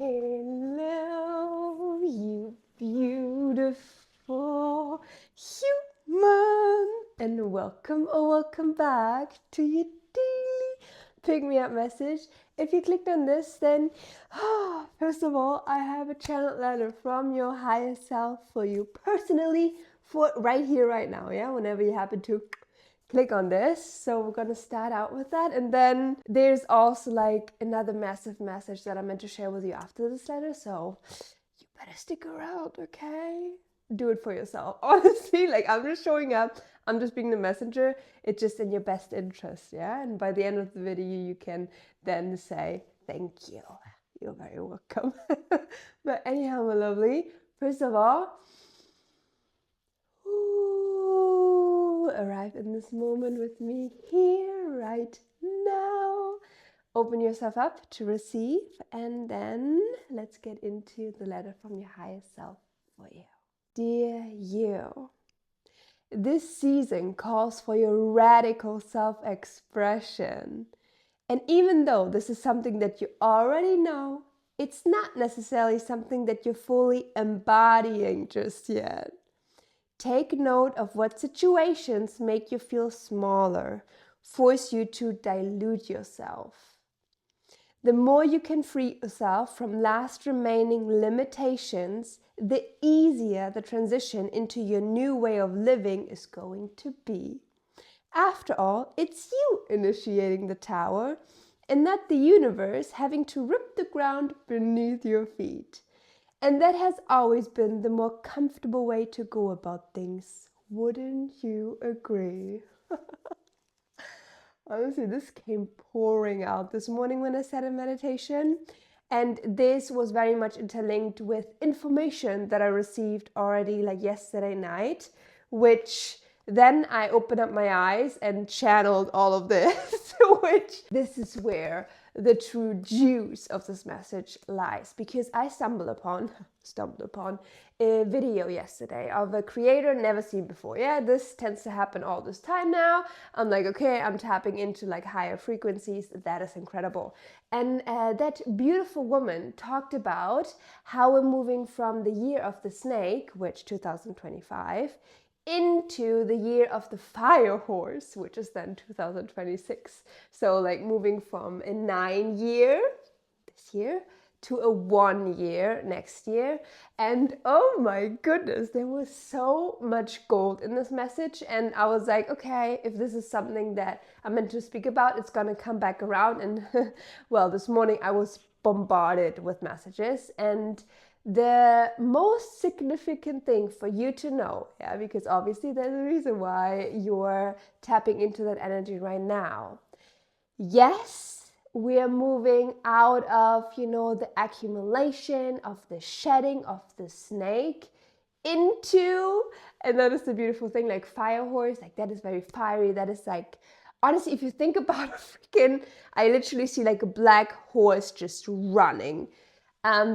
Hello, you beautiful human, and welcome or welcome back to your daily pick me up message. If you clicked on this, then first of all, I have a channel letter from your higher self for you personally, for right here, right now. Yeah, whenever you happen to click on this. So we're gonna start out with that, and then there's also like another massive message that I meant to share with you after this letter, so you better stick around, okay? Do it for yourself. Honestly, like, I'm just showing up, I'm just being the messenger. It's just in your best interest, yeah? And by the end of the video you can then say thank you, you're very welcome. But anyhow, my lovely, first of all, arrive in this moment with me here right now. Open yourself up to receive, and then let's get into the letter from your higher self for you. Dear you, this season calls for your radical self-expression. And even though this is something that you already know, it's not necessarily something that you're fully embodying just yet. Take note of what situations make you feel smaller, force you to dilute yourself. The more you can free yourself from last remaining limitations, the easier the transition into your new way of living is going to be. After all, it's you initiating the tower, and not the universe having to rip the ground beneath your feet. And that has always been the more comfortable way to go about things. Wouldn't you agree? Honestly, this came pouring out this morning when I sat in meditation. And this was very much interlinked with information that I received already like yesterday night, which then I opened up my eyes and channeled all of this, which this is where the true juice of this message lies, because I stumbled upon a video yesterday of a creator never seen before. Yeah, this tends to happen all this time now. I'm like, okay, I'm tapping into like higher frequencies. That is incredible. And that beautiful woman talked about how we're moving from the year of the snake, which 2025, into the year of the fire horse, which is then 2026. So like moving from a 9-year this year to a 1 year next year. And oh my goodness, there was so much gold in this message. And I was like, okay, if this is something that I'm meant to speak about, it's gonna come back around. And well, this morning I was bombarded with messages, and the most significant thing for you to know, yeah, because obviously there's a reason why you're tapping into that energy right now. Yes, we are moving out of, the accumulation of the shedding of the snake into, and that is the beautiful thing, like fire horse, like that is very fiery. That is like, honestly, if you think about I literally see like a black horse just running.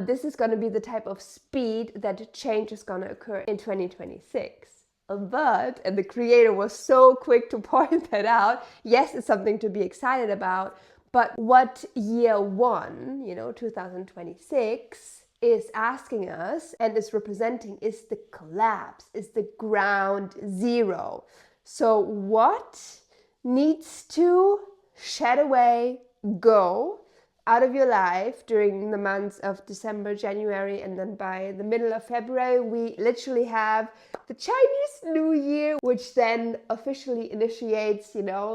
This is going to be the type of speed that change is going to occur in 2026. But, and the creator was so quick to point that out, yes, it's something to be excited about, but what year one, 2026, is asking us and is representing is the collapse, is the ground zero. So what needs to shed away, go out of your life during the months of December, January, and then by the middle of February, we literally have the Chinese New Year, which then officially initiates,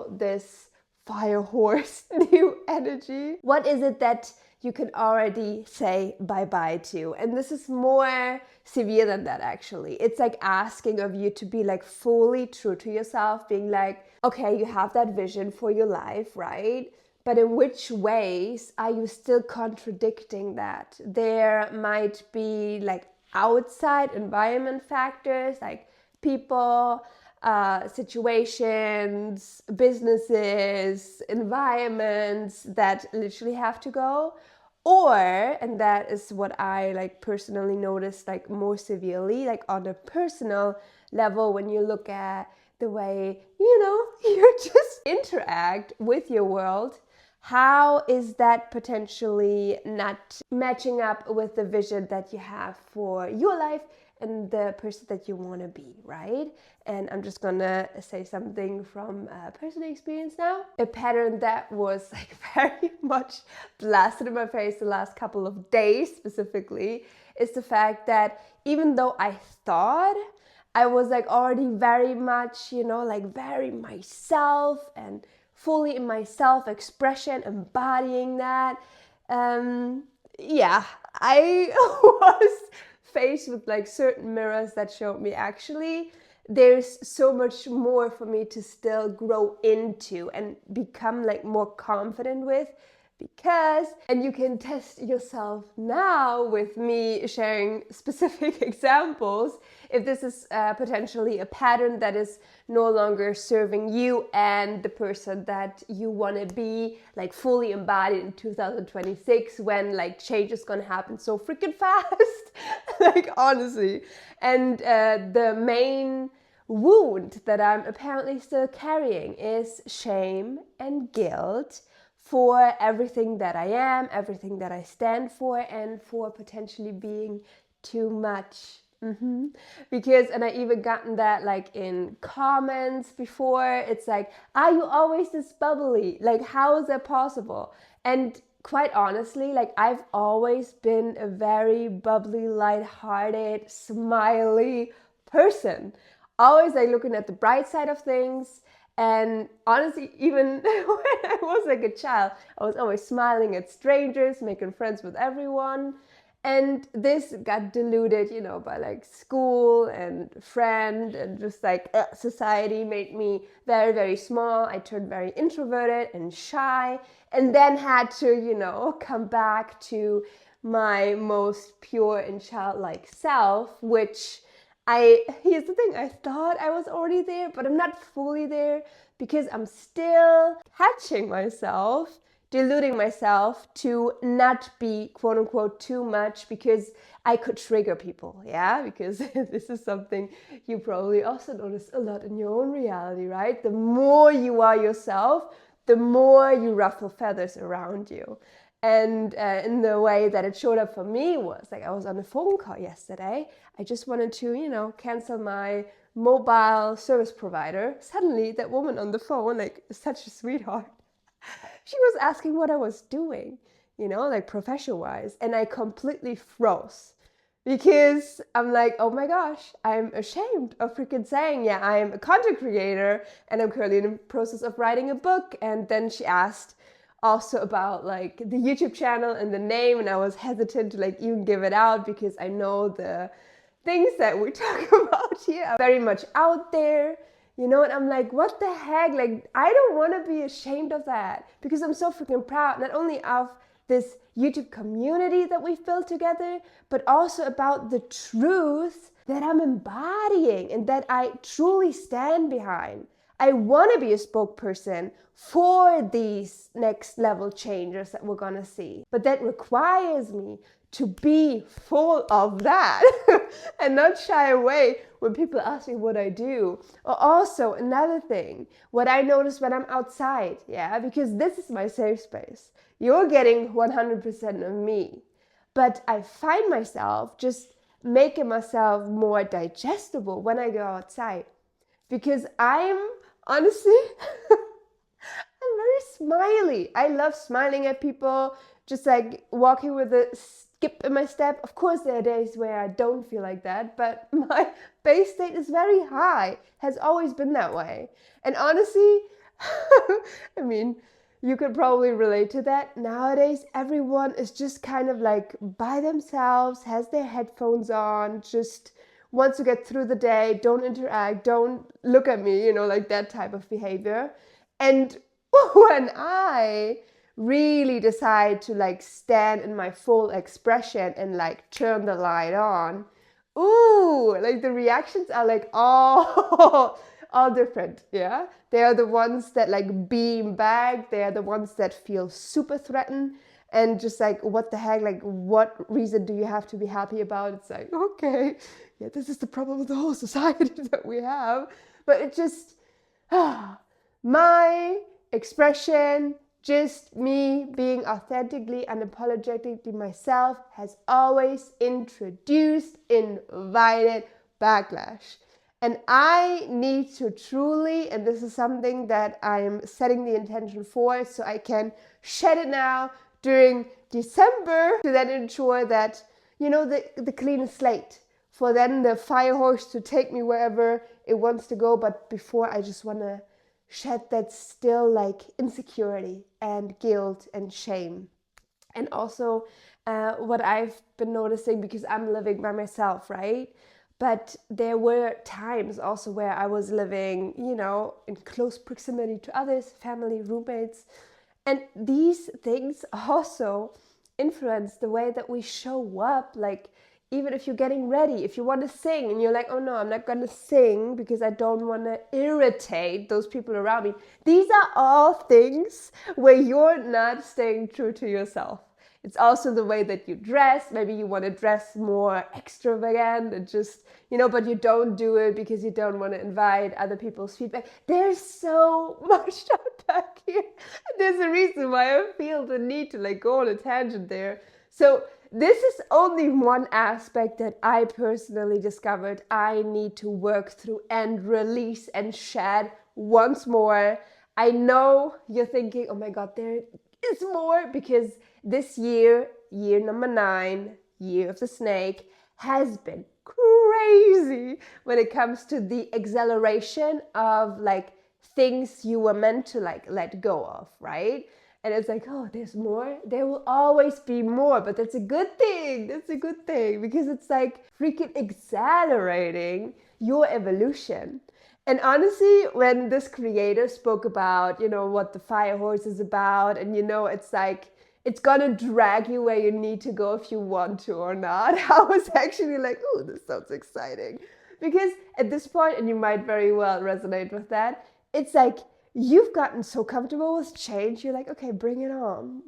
this fire horse new energy. What is it that you can already say bye-bye to? And this is more severe than that, actually. It's like asking of you to be like fully true to yourself, being like, okay, you have that vision for your life, right? But in which ways are you still contradicting that? There might be like outside environment factors, like people, situations, businesses, environments that literally have to go. Or, and that is what I like personally noticed like more severely, like on a personal level, when you look at the way, you just interact with your world, how is that potentially not matching up with the vision that you have for your life and the person that you want to be, right? And I'm just gonna say something from personal experience now. A pattern that was like very much blasted in my face the last couple of days specifically is the fact that even though I thought I was like already very much, like very myself and fully in my self-expression, embodying that, yeah, I was faced with like certain mirrors that showed me actually there's so much more for me to still grow into and become like more confident with, because, and you can test yourself now with me sharing specific examples, if this is potentially a pattern that is no longer serving you and the person that you want to be like fully embodied in 2026, when like change is going to happen so freaking fast. Like honestly. And the main wound that I'm apparently still carrying is shame and guilt for everything that I am, everything that I stand for, and for potentially being too much. Because, and I even gotten that like in comments before, it's like, are you always this bubbly? Like, how is that possible? And quite honestly, like I've always been a very bubbly, lighthearted, smiley person. Always like looking at the bright side of things. And honestly, even when I was like a child, I was always smiling at strangers, making friends with everyone. And this got diluted, by like school and friend, and just like society made me very, very small. I turned very introverted and shy, and then had to, come back to my most pure and childlike self, which here's the thing, I thought I was already there, but I'm not fully there, because I'm still catching myself, deluding myself to not be quote unquote too much, because I could trigger people, yeah? Because this is something you probably also notice a lot in your own reality, right? The more you are yourself, the more you ruffle feathers around you. And in the way that it showed up for me was like, I was on a phone call yesterday. I just wanted to, cancel my mobile service provider. Suddenly, that woman on the phone, like such a sweetheart, she was asking what I was doing, like profession-wise. And I completely froze, because I'm like, oh my gosh, I'm ashamed of freaking saying, yeah, I'm a content creator and I'm currently in the process of writing a book. And then she asked also about like the YouTube channel and the name, and I was hesitant to like even give it out, because I know the things that we talk about here are very much out there, and I'm like, what the heck? Like, I don't want to be ashamed of that, because I'm so freaking proud, not only of this YouTube community that we've built together, but also about the truth that I'm embodying and that I truly stand behind. I want to be a spokesperson for these next level changes that we're going to see. But that requires me to be full of that and not shy away when people ask me what I do. Or also another thing, what I notice when I'm outside, yeah, because this is my safe space. You're getting 100% of me. But I find myself just making myself more digestible when I go outside. Because I'm honestly, I'm very smiley. I love smiling at people, just like walking with a skip in my step. Of course, there are days where I don't feel like that, but my base state is very high, has always been that way. And honestly, I mean, you could probably relate to that. Nowadays, everyone is just kind of like by themselves, has their headphones on, just wants to get through the day, don't interact, don't look at me, like that type of behavior. And when I really decide to like stand in my full expression and like turn the light on, ooh, like the reactions are like all different, yeah? They are the ones that like beam back, they are the ones that feel super threatened, and just like, what the heck, like what reason do you have to be happy about? It's like, okay, yeah, this is the problem with the whole society that we have. But it just, my expression just me being authentically, unapologetically myself has always invited backlash. And I need to truly, and this is something that I'm setting the intention for, so I can shed it now during December to then ensure that, the clean slate, for then the fire horse to take me wherever it wants to go. But before, I just want to shed that still like insecurity and guilt and shame. And also what I've been noticing, because I'm living by myself, right? But there were times also where I was living, in close proximity to others, family, roommates. And these things also influence the way that we show up. Like, even if you're getting ready, if you want to sing and you're like, oh no, I'm not going to sing because I don't want to irritate those people around me. These are all things where you're not staying true to yourself. It's also the way that you dress. Maybe you want to dress more extravagant and just, but you don't do it because you don't want to invite other people's feedback. There's so much to unpack here. There's a reason why I feel the need to go on a tangent there. So this is only one aspect that I personally discovered I need to work through and release and shed once more. I know you're thinking, oh my God, there is more, because this year number 9, year of the snake, has been crazy when it comes to the acceleration of things you were meant to let go of, right? And it's oh, there's more. There will always be more, but that's a good thing. That's a good thing, because it's freaking accelerating your evolution. And honestly, when this creator spoke about, what the fire horse is about, and it's it's gonna drag you where you need to go if you want to or not, I was actually oh, this sounds exciting. Because at this point, and you might very well resonate with that, it's you've gotten so comfortable with change. You're okay, bring it on.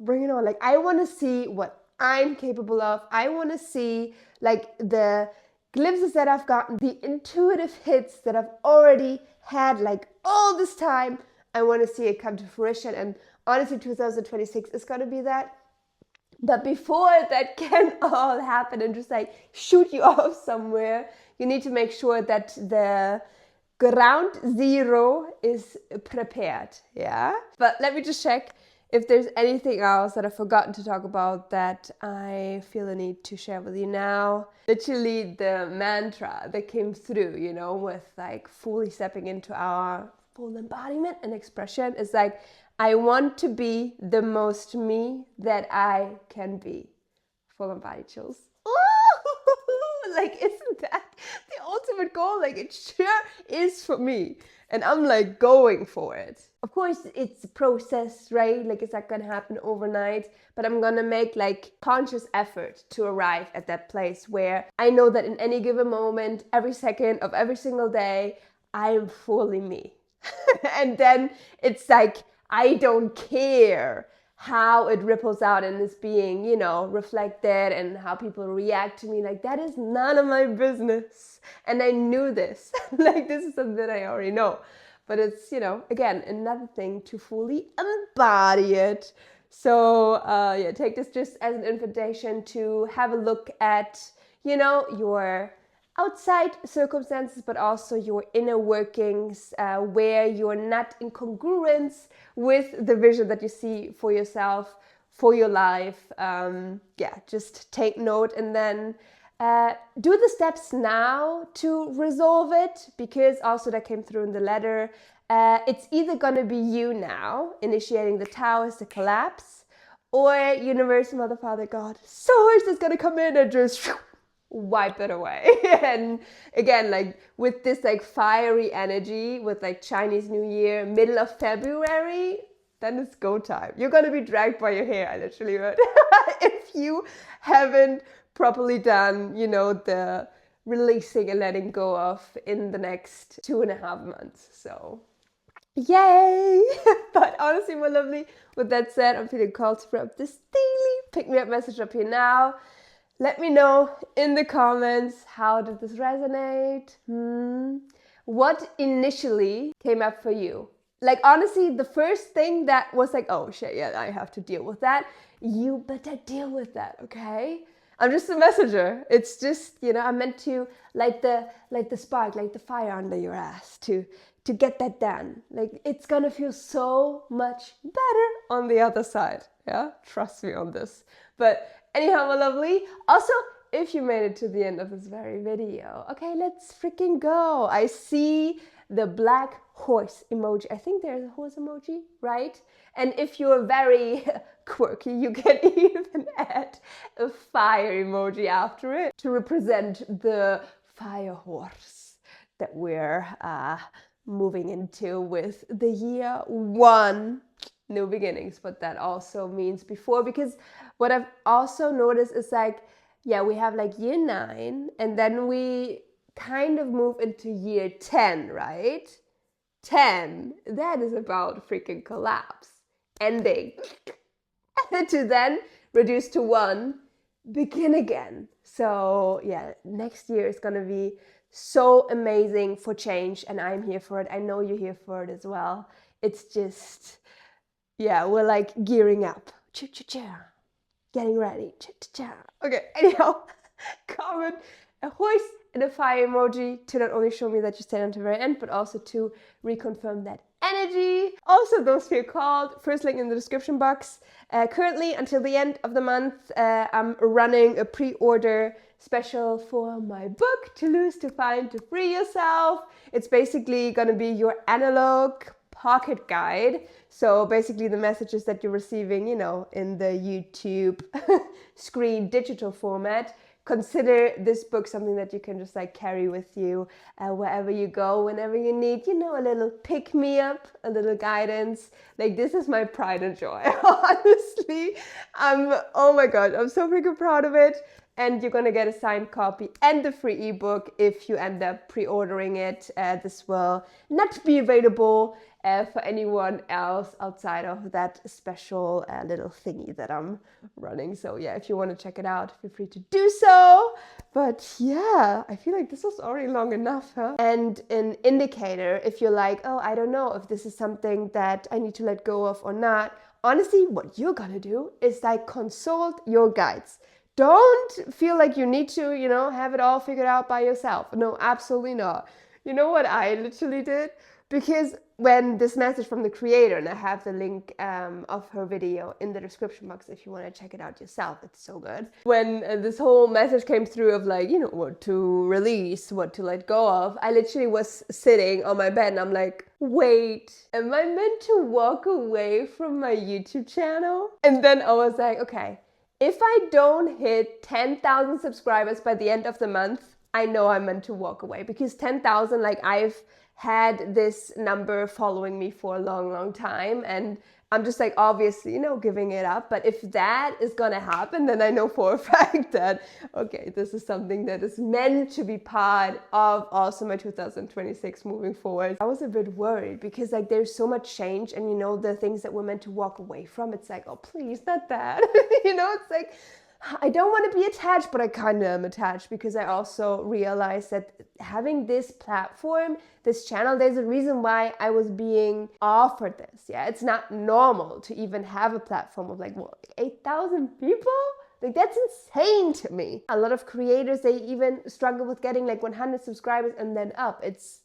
I want to see what I'm capable of. I want to see the glimpses that I've gotten, the intuitive hits that I've already had all this time. I want to see it come to fruition. And honestly, 2026 is going to be that. But before that can all happen and just shoot you off somewhere, you need to make sure that the ground zero is prepared, yeah? But let me just check if there's anything else that I've forgotten to talk about that I feel the need to share with you now. Literally the mantra that came through, with fully stepping into our full embodiment and expression is I want to be the most me that I can be. Full embodied chills. Isn't that the ultimate goal? It sure is for me. And I'm going for it. Of course, it's a process, right? It's not gonna happen overnight, but I'm gonna make conscious effort to arrive at that place where I know that in any given moment, every second of every single day, I'm fully me. And then it's I don't care how it ripples out and is being, reflected, and how people react to me. That is none of my business. And I knew this. This is something that I already know. But it's, again, another thing to fully embody it. So, take this just as an invitation to have a look at, your outside circumstances, but also your inner workings, where you're not in congruence with the vision that you see for yourself, for your life. Just take note, and then do the steps now to resolve it, because also that came through in the letter. It's either going to be you now initiating the Taoist, the collapse, or universe, mother, father, God, source is going to come in and just wipe it away. And again, with this fiery energy, with Chinese New Year, middle of February, then it's go time. You're gonna be dragged by your hair, I literally heard. If you haven't properly done, the releasing and letting go of in the next 2.5 months. So yay! But honestly, my lovely, with that said, I'm feeling called to wrap this daily pick me up message up here now. Let me know in the comments, how did this resonate? What initially came up for you? like, honestly, the first thing that was like, oh shit, yeah, I have to deal with that. You better deal with that, okay? I'm just a messenger. It's just, you know, I'm meant to light the spark, light the fire under your ass to get that done. Like, it's gonna feel so much better on the other side. Yeah, trust me on this. But anyhow, my lovely. Also, if you made it to the end of this very video, okay, let's freaking go. I see the black horse emoji. I think there's a horse emoji, right? And if you're very quirky, you can even add a fire emoji after it to represent the fire horse that we're moving into with the year 1. New beginnings, but that also means before, because what I've also noticed is like, yeah, we have like year 9 and then we kind of move into year 10, right? 10, that is about freaking collapse, ending, to then reduce to 1, begin again. So yeah, next year is gonna be so amazing for change, and I'm here for it. I know you're here for it as well. It's just, yeah, we're like gearing up, getting ready. Okay, anyhow, comment a horse and a fire emoji to not only show me that you stayed until the very end, but also to reconfirm that energy. Also, those feel called, first link in the description box. Currently, until the end of the month, I'm running a pre-order special for my book, To Lose, to Find, to Free Yourself. It's basically gonna be your analog pocket guide. So basically the messages that you're receiving, you know, in the YouTube screen digital format. Consider this book something that you can just like carry with you wherever you go, whenever you need, you know, a little pick-me-up, a little guidance. Like, this is my pride and joy. Honestly, oh my God, I'm so freaking proud of it. And you're gonna get a signed copy and the free ebook if you end up pre-ordering it. This will not be available for anyone else outside of that special little thingy that I'm running. So yeah, if you want to check it out, feel free to do so. But yeah, I feel like this was already long enough, huh? And an indicator, if you're like, oh, I don't know if this is something that I need to let go of or not. Honestly, what you're gonna do is like consult your guides. Don't feel like you need to, you know, have it all figured out by yourself. No, absolutely not. You know what I literally did? Because when this message from the creator, and I have the link of her video in the description box if you want to check it out yourself, it's so good. When this whole message came through of like, you know, what to release, what to let go of, I literally was sitting on my bed and I'm like, wait, am I meant to walk away from my YouTube channel? And then I was like, okay, if I don't hit 10,000 subscribers by the end of the month, I know I'm meant to walk away, because 10,000, like, I've had this number following me for a long, long time, and I'm just like, obviously, you know, giving it up. But if that is gonna happen, then I know for a fact that, okay, this is something that is meant to be part of also my 2026 moving forward. I was a bit worried because like there's so much change, and you know, the things that we're meant to walk away from, it's like, oh, please, not that. You know, it's like, I don't want to be attached, but I kind of am attached, because I also realized that having this platform, this channel, there's a reason why I was being offered this. Yeah, it's not normal to even have a platform of like, what, 8,000 people? Like, that's insane to me. A lot of creators, they even struggle with getting like 100 subscribers and then up. It's,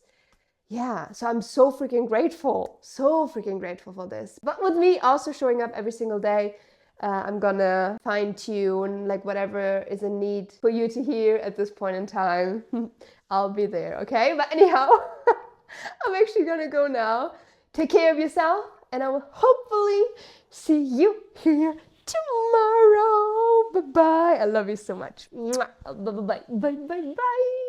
yeah, so I'm so freaking grateful for this. But with me also showing up every single day, I'm gonna fine tune like whatever is in need for you to hear at this point in time. I'll be there, okay? But anyhow, I'm actually gonna go now. Take care of yourself, and I will hopefully see you here tomorrow. Bye-bye. I love you so much. Bye-bye. Bye-bye. Bye.